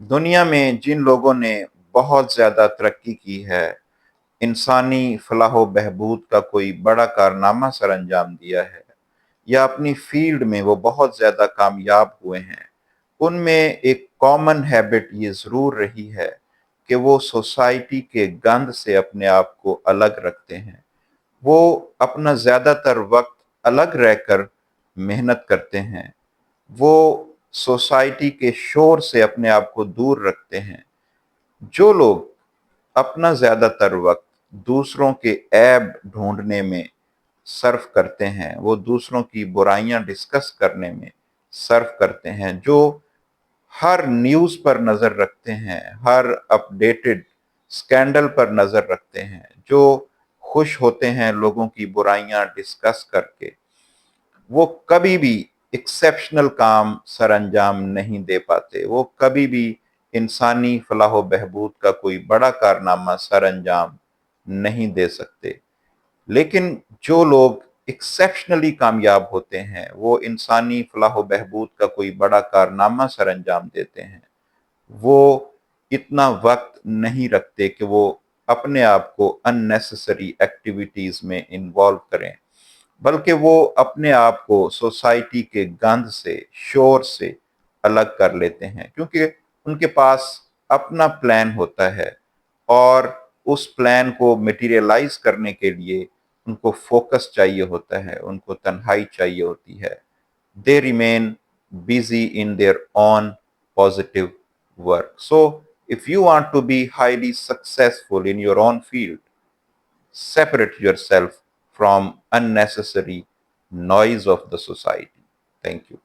دنیا میں جن لوگوں نے بہت زیادہ ترقی کی ہے، انسانی فلاح و بہبود کا کوئی بڑا کارنامہ سر انجام دیا ہے، یا اپنی فیلڈ میں وہ بہت زیادہ کامیاب ہوئے ہیں، ان میں ایک کامن ہیبٹ یہ ضرور رہی ہے کہ وہ سوسائٹی کے گند سے اپنے آپ کو الگ رکھتے ہیں۔ وہ اپنا زیادہ تر وقت الگ رہ کر محنت کرتے ہیں۔ وہ سوسائٹی کے شور سے اپنے آپ کو دور رکھتے ہیں۔ جو لوگ اپنا زیادہ تر وقت دوسروں کے عیب ڈھونڈنے میں صرف کرتے ہیں، وہ دوسروں کی برائیاں ڈسکس کرنے میں صرف کرتے ہیں، جو ہر نیوز پر نظر رکھتے ہیں، ہر اپ ڈیٹڈ سکینڈل پر نظر رکھتے ہیں، جو خوش ہوتے ہیں لوگوں کی برائیاں ڈسکس کر کے، وہ کبھی بھی ایکسیپشنل کام سر انجام نہیں دے پاتے۔ وہ کبھی بھی انسانی فلاح و بہبود کا کوئی بڑا کارنامہ سر انجام نہیں دے سکتے۔ لیکن جو لوگ ایکسیپشنلی کامیاب ہوتے ہیں، وہ انسانی فلاح و بہبود کا کوئی بڑا کارنامہ سر انجام دیتے ہیں۔ وہ اتنا وقت نہیں رکھتے کہ وہ اپنے آپ کو unnecessary ایکٹیویٹیز میں انوالو کریں، بلکہ وہ اپنے آپ کو سوسائٹی کے گند سے، شور سے الگ کر لیتے ہیں، کیونکہ ان کے پاس اپنا پلان ہوتا ہے، اور اس پلان کو میٹیریلائز کرنے کے لیے ان کو فوکس چاہیے ہوتا ہے، ان کو تنہائی چاہیے ہوتی ہے۔ They remain busy in their own positive work. So, if you want to be highly successful in your own field, separate yourself from unnecessary noise of the society. Thank you.